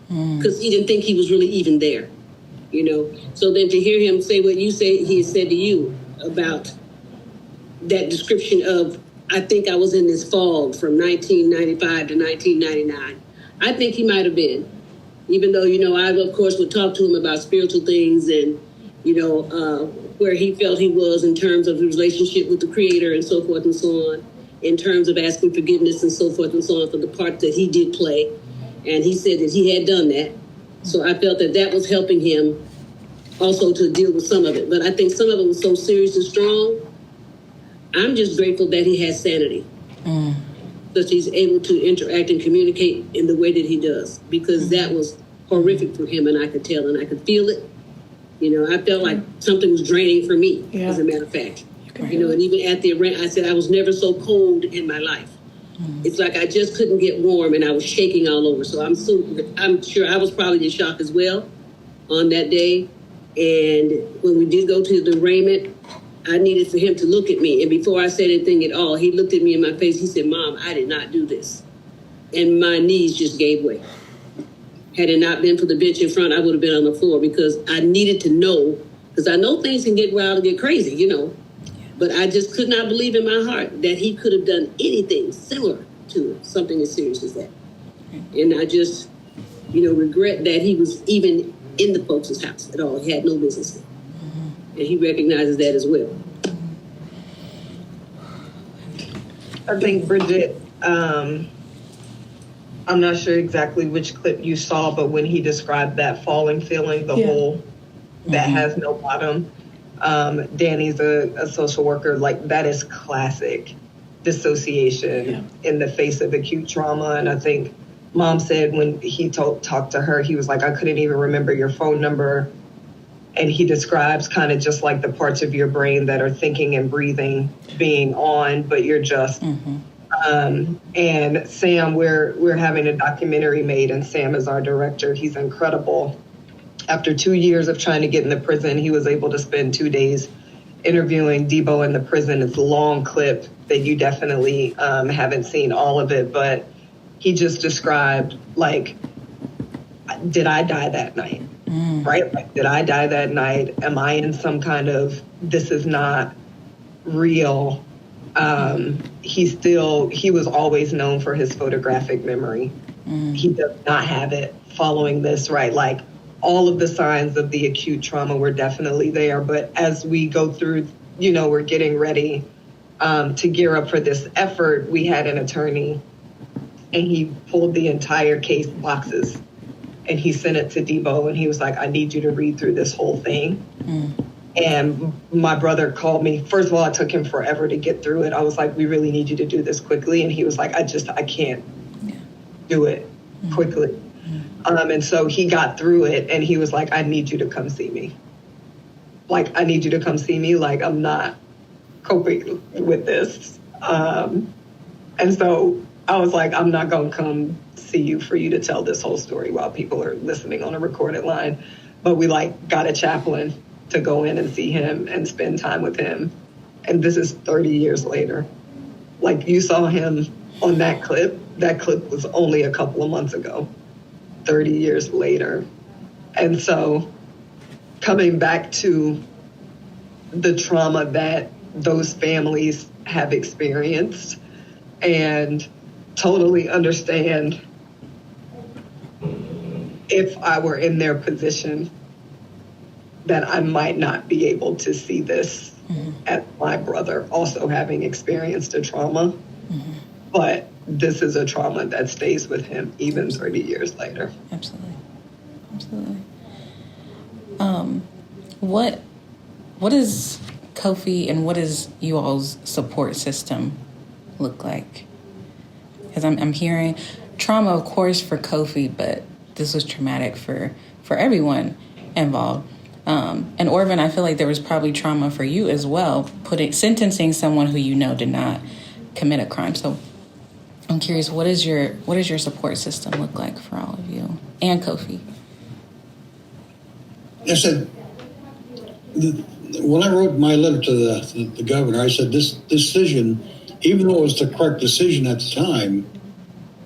because he didn't think he was really even there, So then to hear him say what you say he said to you about that description of, I think I was in this fog from 1995 to 1999, I think he might have been. Even though, I, of course, would talk to him about spiritual things and, where he felt he was in terms of the relationship with the Creator and so forth and so on. in terms of asking forgiveness and so forth and so on for the part that he did play. And he said that he had done that. So I felt that that was helping him also to deal with some of it. But I think some of it was so serious and strong. I'm just grateful that he has sanity. That he's able to interact and communicate in the way that he does, because that was horrific for him, and I could tell and I could feel it. You know, I felt like something was draining for me, as a matter of fact. You know, and even at the event, I said I was never so cold in my life. It's like I just couldn't get warm, and I was shaking all over. So I'm sure I was probably in shock as well on that day. And when we did go to the arraignment, I needed for him to look at me. And before I said anything at all, he looked at me in my face. He said, "Mom, I did not do this." And my knees just gave way. Had it not been for the bench in front, I would have been on the floor, because I needed to know, because I know things can get wild and get crazy, you know. But I just could not believe in my heart that he could have done anything similar to something as serious as that. And I just, you know, regret that he was even in the folks' house at all. He had no business there. And he recognizes that as well. I think, Bridget, I'm not sure exactly which clip you saw, but when he described that falling feeling, the hole that has no bottom, Danny's a social worker. Like, that is classic dissociation in the face of acute trauma. And I think Mom said when he talked to her, he was like, "I couldn't even remember your phone number." And he describes kind of just like the parts of your brain that are thinking and breathing being on, but you're just. And Sam, we're having a documentary made, and Sam is our director. He's incredible. After 2 years of trying to get in the prison, he was able to spend 2 days interviewing Debo in the prison. It's a long clip that you definitely haven't seen all of it, but he just described, like, did I die that night? Right? Like, did I die that night? Am I in some kind of, this is not real? He was always known for his photographic memory. He does not have it following this, right? Like, all of the signs of the acute trauma were definitely there. But as we go through, you know, we're getting ready to gear up for this effort, we had an attorney, and he pulled the entire case boxes, and he sent it to Debo, and he was like, "I need you to read through this whole thing." And my brother called me. First of all, it took him forever to get through it. I was like, "We really need you to do this quickly." And he was like, I can't do it quickly. And so he got through it, and he was like, "I need you to come see me. Like, I need you to come see me. Like, I'm not coping with this." And so I was like, "I'm not going to come see you for you to tell this whole story while people are listening on a recorded line." But we got a chaplain to go in and see him and spend time with him. And this is 30 years later. Like, you saw him on that clip. That clip was only a couple of months ago, 30 years later. And so coming back to the trauma that those families have experienced, and totally understand, if I were in their position, that I might not be able to see this as my brother also having experienced a trauma. But this is a trauma that stays with him even 30 years later. Absolutely. What is Kofi, and what does you all's support system look like? Because I'm hearing trauma, of course, for Kofi, but this was traumatic for everyone involved. And Orvan, I feel like there was probably trauma for you as well, sentencing someone who you know did not commit a crime. So I'm curious, what does your support system look like for all of you and Kofi? I said, when I wrote my letter to the governor, I said this decision, even though it was the correct decision at the time,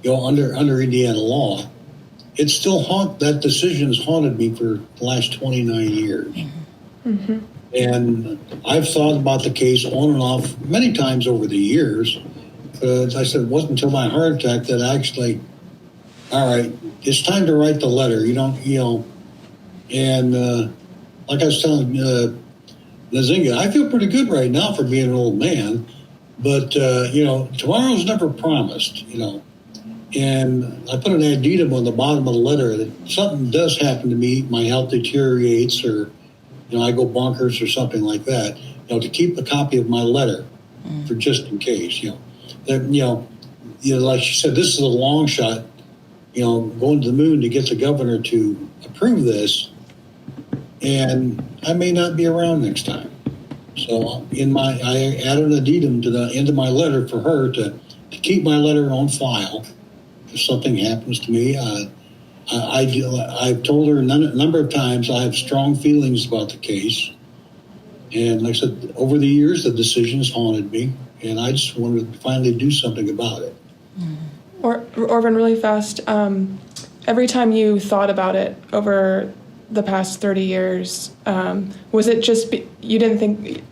you know, under Indiana law, it still that decision has haunted me for the last 29 years. And I've thought about the case on and off many times over the years. As I said, it wasn't until my heart attack that I actually, all right, it's time to write the letter. And like I was telling Nzinga, I feel pretty good right now for being an old man. But, tomorrow's never promised, And I put an addendum on the bottom of the letter that if something does happen to me, my health deteriorates or, I go bonkers or something like that, to keep a copy of my letter for just in case, That, like she said, this is a long shot, going to the moon to get the governor to approve this. And I may not be around next time. So I added an addendum to the end of my letter for her to keep my letter on file. If something happens to me, I've told her a number of times I have strong feelings about the case. And like I said, over the years, the decision has haunted me. And I just wanted to finally do something about it. Orvan, really fast, every time you thought about it over the past 30 years, was it just, you didn't think,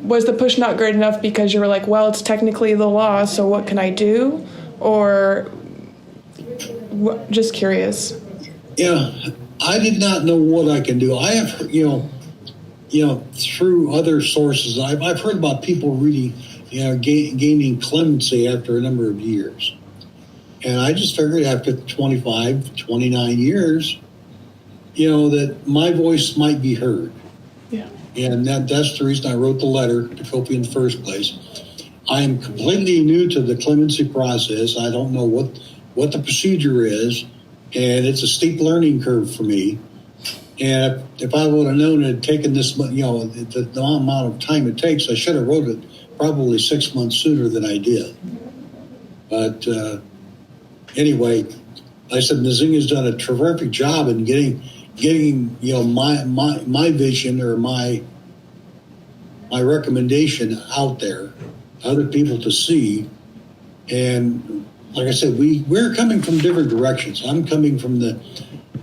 was the push not great enough because you were like, well, it's technically the law, so what can I do? Or just curious. Yeah, I did not know what I can do. I have, through other sources, I've heard about people really, gaining clemency after a number of years. And I just figured after 25, 29 years, that my voice might be heard. Yeah. And that's the reason I wrote the letter to Kofi in the first place. I am completely new to the clemency process. I don't know what the procedure is, and it's a steep learning curve for me. And if I would have known it had taken this, the amount of time it takes, I should have wrote it probably 6 months sooner than I did. But anyway, I said Nzinga's done a terrific job in getting my vision or my recommendation out there, other people to see. And like I said, we're coming from different directions. I'm coming from the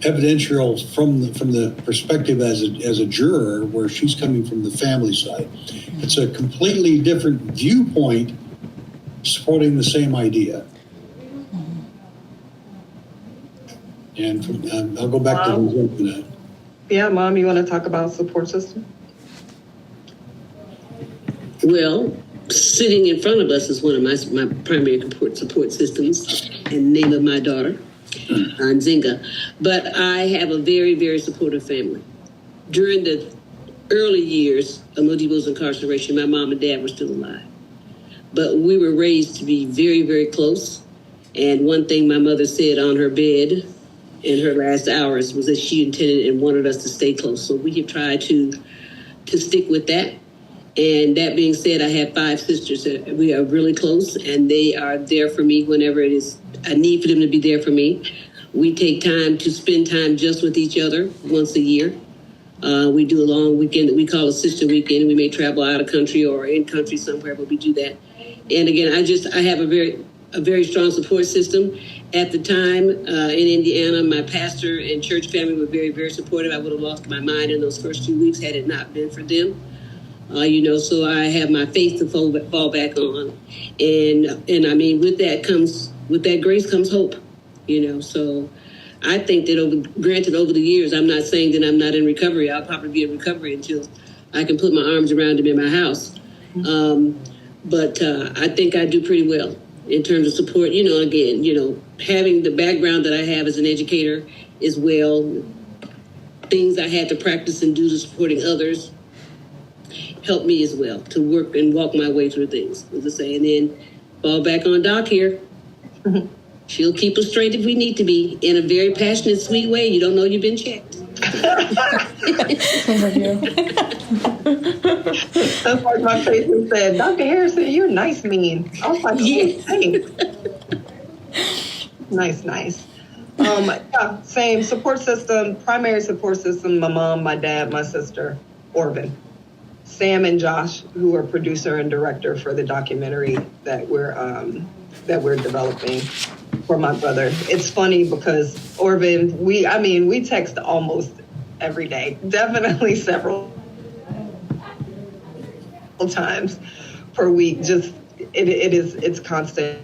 evidential, from the perspective as a juror, where she's coming from the family side. It's a completely different viewpoint supporting the same idea. And I'll go back to that. Yeah, Mom, you want to talk about support system? Well, sitting in front of us is one of my primary support systems, and name of my daughter, Nzinga. But I have a very, very supportive family. During the early years of Madibo's incarceration, my mom and dad were still alive. But we were raised to be very, very close. And one thing my mother said on her bed in her last hours was that she intended and wanted us to stay close. So we have tried to stick with that. And that being said, I have 5 sisters. We are really close, and they are there for me whenever it is a need for them to be there for me. We take time to spend time just with each other once a year. We do a long weekend that we call a sister weekend. We may travel out of country or in country somewhere, but we do that. And again, I have a very strong support system. At the time in Indiana, my pastor and church family were very, very supportive. I would have lost my mind in those first few weeks had it not been for them. So I have my faith to fall back on. And I mean, with that grace comes hope, So I think that over the years, I'm not saying that I'm not in recovery. I'll probably be in recovery until I can put my arms around him in my house. But I think I do pretty well in terms of support. Again, having the background that I have as an educator as well, things I had to practice and do to supporting others helped me as well to work and walk my way through things, as I say. And then fall back on Doc here. She'll keep us straight if we need to be, in a very passionate, sweet way. You don't know you've been checked. That's like my patient said, Dr. Harrison, you're nice mean. I was like, oh, thanks. Nice. Yeah, same support system, primary support system, my mom, my dad, my sister, Orvan. Sam and Josh, who are producer and director for the documentary that we're developing for my brother. It's funny because Orvan, we text almost every day, definitely several times per week. Just it's constant,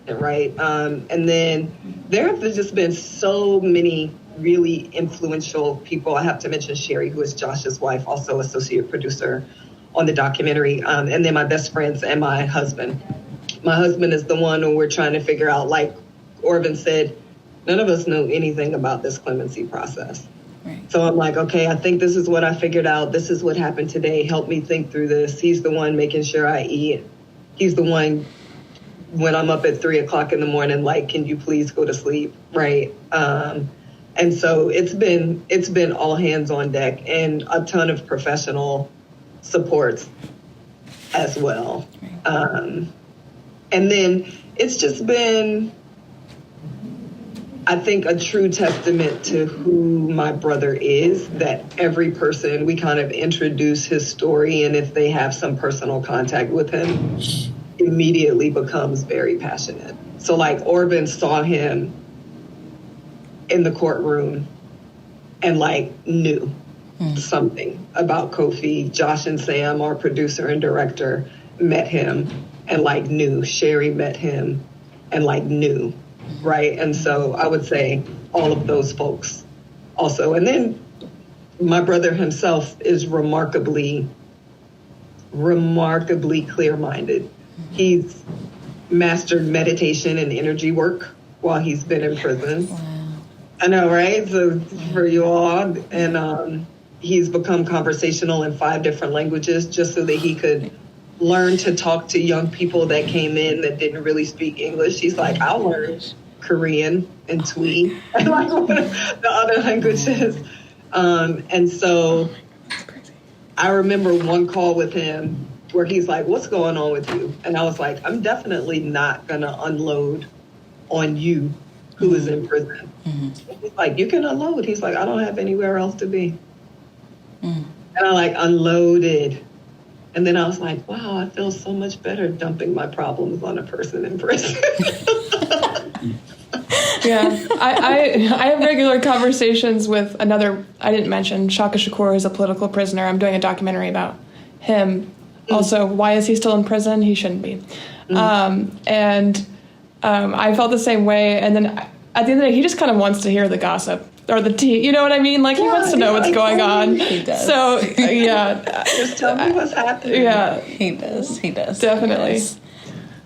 right? And then there have just been so many really influential people. I have to mention Sherry, who is Josh's wife, also associate producer on the documentary. And then my best friends and my husband. My husband is the one who we're trying to figure out, like Orvan said, none of us know anything about this clemency process. Right. So I'm like, okay, I think this is what I figured out. This is what happened today. Help me think through this. He's the one making sure I eat. He's the one when I'm up at 3 o'clock in the morning, like, can you please go to sleep? Right. And so it's been all hands on deck and a ton of professional supports as well. Right. And then it's just been, I think, a true testament to who my brother is, that every person, we kind of introduce his story, and if they have some personal contact with him, immediately becomes very passionate. So like Orvan saw him in the courtroom and like knew something about Kofi. Josh and Sam, our producer and director, met him and like knew. Sherry met him and like knew, right? And so I would say all of those folks also. And then my brother himself is remarkably clear-minded. He's mastered meditation and energy work while he's been in prison. Wow. I know, right? So for you all, and he's become conversational in 5 different languages just so that he could learn to talk to young people that came in that didn't really speak English. He's like, I'll learn Korean and Twi and like the other languages. And so I remember one call with him where he's like, what's going on with you? And I was like, I'm definitely not going to unload on you who is in prison. He's like, you can unload. He's like, I don't have anywhere else to be. And I like unloaded. And then I was like, wow, I feel so much better dumping my problems on a person in prison. Yeah, I have regular conversations with another, I didn't mention, Shaka Shakur is a political prisoner. I'm doing a documentary about him. Also, why is he still in prison? He shouldn't be. I felt the same way. And then at the end of the day, he just kind of wants to hear the gossip or the tea. You know what I mean? Like, he wants to know what's going on. He does. So, yeah. Just tell me what's happening. Yeah. He does. Definitely. He does.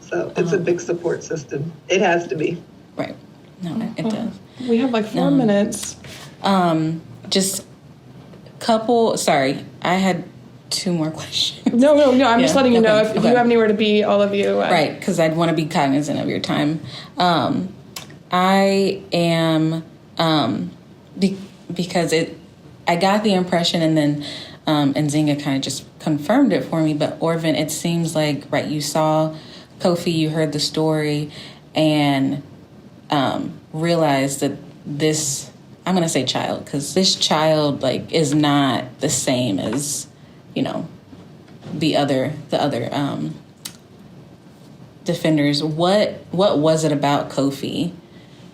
So it's a big support system. It has to be. Right. No, it does. We have like 4 minutes. Just couple. Sorry, I had 2 more questions. No. I'm just letting you know if okay. you have anywhere to be, all of you. Right, because I'd want to be cognizant of your time. I am because I got the impression, and then Nzinga kind of just confirmed it for me. But Orvan, it seems like, right, you saw Kofi, you heard the story, and realized that this, I'm going to say child, because this child like is not the same as, you know, the other defenders. What was it about Kofi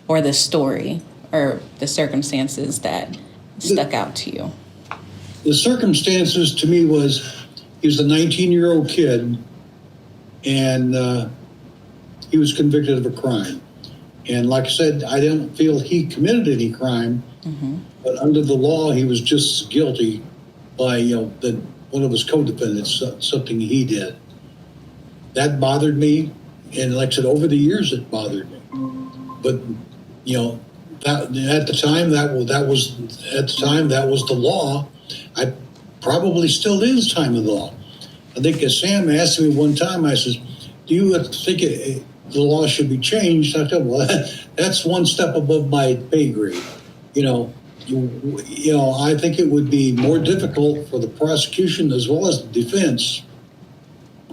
or the story or the circumstances that stuck out to you? The circumstances to me was he was a 19-year-old kid, and he was convicted of a crime. And like I said, I don't feel he committed any crime, but under the law, he was just guilty by, one of his co-defendants, something he did. That bothered me, and like I said, over the years, it bothered me. But, at the time, that was the law. I probably still is time of the law. I think as Sam asked me one time, I says, do you think the law should be changed? I said, well, that's one step above my pay grade. I think it would be more difficult for the prosecution as well as the defense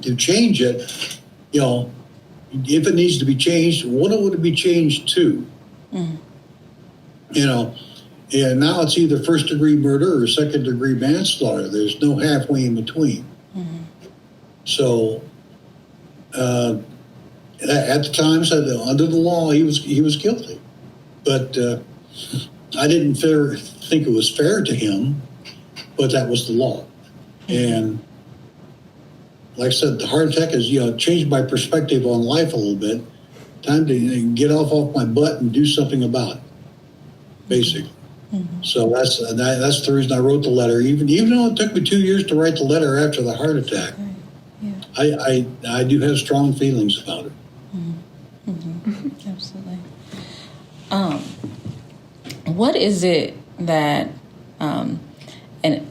to change it. If it needs to be changed, what would it be changed to? And now it's either first-degree murder or second-degree manslaughter. There's no halfway in between. So, at the time, under the law, he was guilty. But I didn't think it was fair to him, but that was the law. And like I said, the heart attack has changed my perspective on life a little bit. Time to get off my butt and do something about it, basically. So that's the reason I wrote the letter. Even though it took me 2 years to write the letter after the heart attack, I do have strong feelings about it. Absolutely. What is it that, and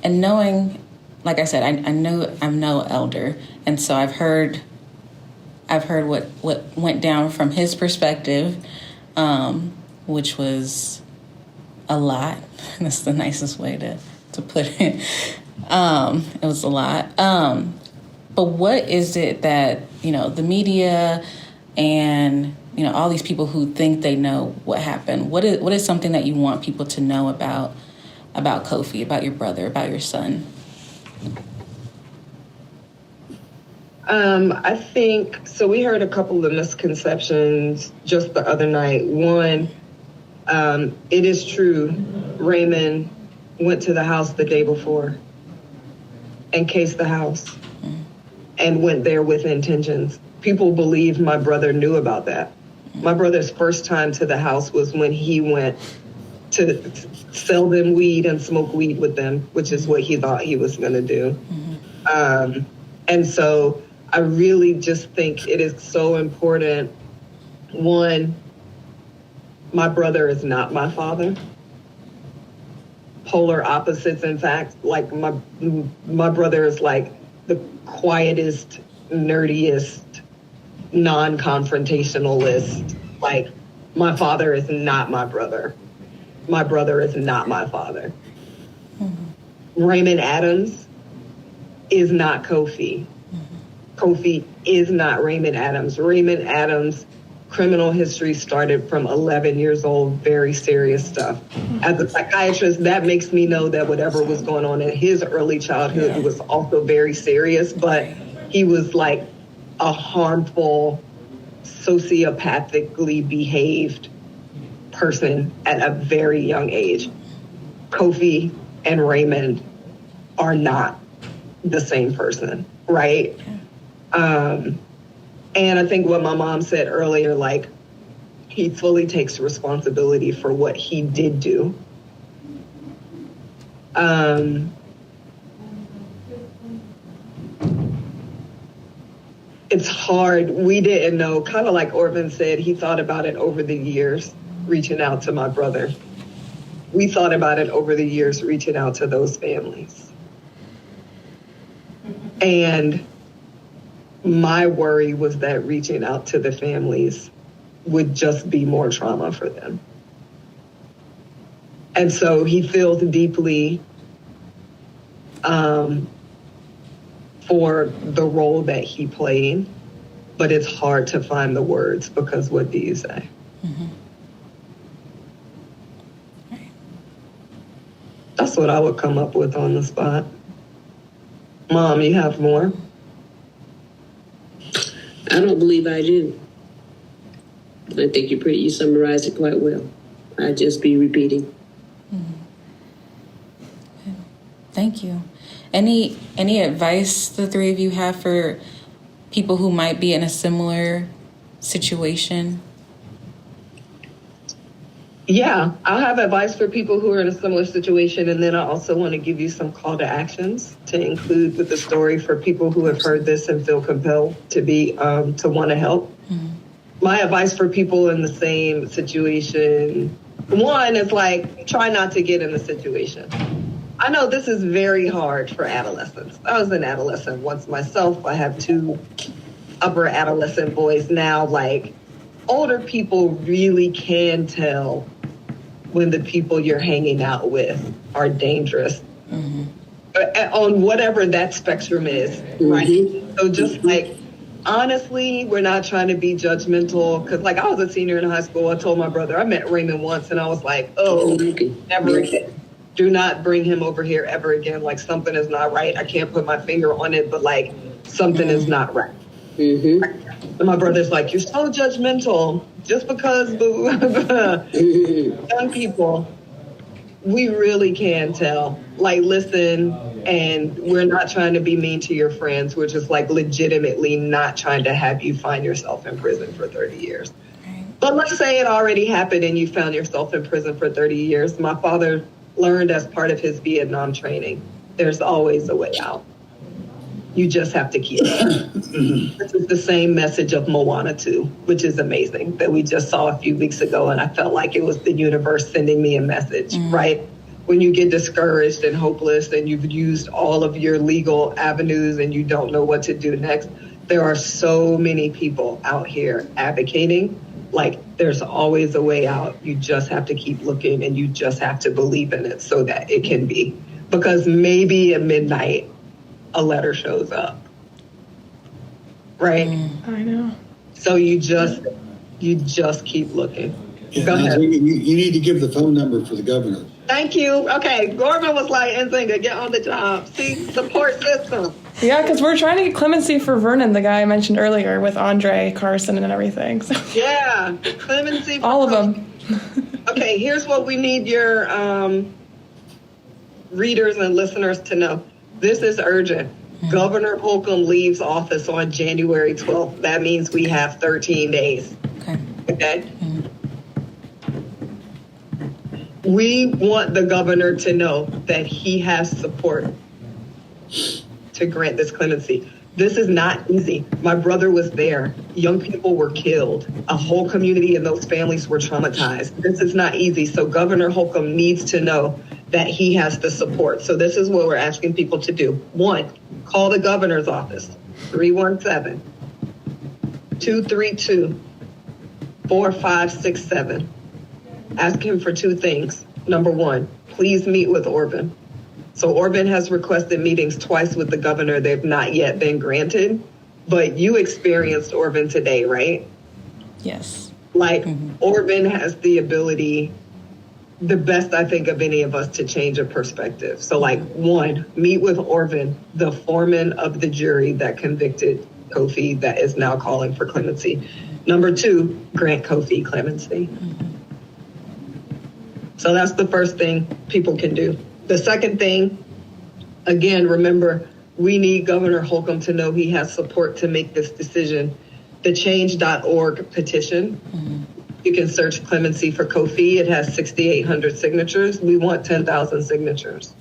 knowing, like I said, I'm no elder, and so I've heard what went down from his perspective, which was a lot. That's the nicest way to put it. It was a lot. But what is it that, the media and, all these people who think they know what happened, what is something that you want people to know about Kofi, about your brother, about your son? I think, so we heard a couple of misconceptions just the other night. One, it is true, Raymond went to the house the day before and cased the house and went there with intentions. People believe my brother knew about that. My brother's first time to the house was when he went to sell them weed and smoke weed with them, which is what he thought he was going to do. And so I really just think it is so important. One, my brother is not my father. Polar opposites, in fact. Like my brother is like the quietest, nerdiest, non-confrontationalist. Like, my father is not my brother. My brother is not my father. Raymond Adams is not Kofi. Kofi is not Raymond Adams. Raymond Adams' criminal history started from 11 years old, very serious stuff. As a psychiatrist, that makes me know that whatever was going on in his early childhood was also very serious, but he was like a harmful, sociopathically behaved person at a very young age. Kofi and Raymond are not the same person, right? And I think what my mom said earlier, like, he fully takes responsibility for what he did do. It's hard. We didn't know, kind of like Orvan said, he thought about it over the years, reaching out to my brother. We thought about it over the years, reaching out to those families. And my worry was that reaching out to the families would just be more trauma for them. And so he feels deeply for the role that he played, but it's hard to find the words because what do you say? That's what I would come up with on the spot. Mom, you have more? I don't believe I do. I think you summarized it quite well. I'd just be repeating. Thank you. Any advice the three of you have for people who might be in a similar situation? Yeah, I'll have advice for people who are in a similar situation, and then I also want to give you some call to actions to include with the story for people who have heard this and feel compelled to be to want to help. My advice for people in the same situation, one is like, try not to get in the situation. I know this is very hard for adolescents. I was an adolescent once myself. I have two upper adolescent boys now. Like, older people really can tell when the people you're hanging out with are dangerous on whatever that spectrum is, right? So just like, honestly, we're not trying to be judgmental, because like, I was a senior in high school. I told my brother, I met Raymond once and I was like, oh, never again. Do not bring him over here ever again. Like, something is not right. I can't put my finger on it, but like, something is not right. And my brother's like, you're so judgmental just because young people, we really can tell. Like, listen, and we're not trying to be mean to your friends. We're just like legitimately not trying to have you find yourself in prison for 30 years. But let's say it already happened and you found yourself in prison for 30 years. My father learned as part of his Vietnam training, there's always a way out. You just have to keep it. This is the same message of Moana 2, which is amazing, that we just saw a few weeks ago. And I felt like it was the universe sending me a message, right? When you get discouraged and hopeless and you've used all of your legal avenues and you don't know what to do next, there are so many people out here advocating. Like, there's always a way out. You just have to keep looking and you just have to believe in it so that it can be. Because maybe at midnight, a letter shows up. Right? I know. So you just keep looking. Yeah, Go ahead. You need to give the phone number for the governor. Thank you. Okay, Orvan was like, Nzinga, get on the job. See, support system. Yeah, because we're trying to get clemency for Vernon, the guy I mentioned earlier, with Andre Carson and everything. So. Yeah, clemency. All of them. Okay, here's what we need your readers and listeners to know. This is urgent. Governor Holcomb leaves office on January 12th. That means we have 13 days. Okay? We want the governor to know that he has support to grant this clemency. This is not easy. My brother was there. Young people were killed. A whole community and those families were traumatized. This is not easy. So Governor Holcomb needs to know that he has the support. So this is what we're asking people to do. 1, call the governor's office, 317-232-4567. Ask him for 2 things. Number 1, please meet with Orvan. So Orvan has requested meetings twice with the governor. They've not yet been granted, but you experienced Orvan today, right? Yes. Like, Orvan has the ability, the best I think of any of us, to change a perspective. So like, 1, meet with Orvan, the foreman of the jury that convicted Kofi that is now calling for clemency. Number 2, grant Kofi clemency. So that's the first thing people can do. The second thing, again, remember, we need Governor Holcomb to know he has support to make this decision. The change.org petition, you can search clemency for Kofi. It has 6,800 signatures. We want 10,000 signatures.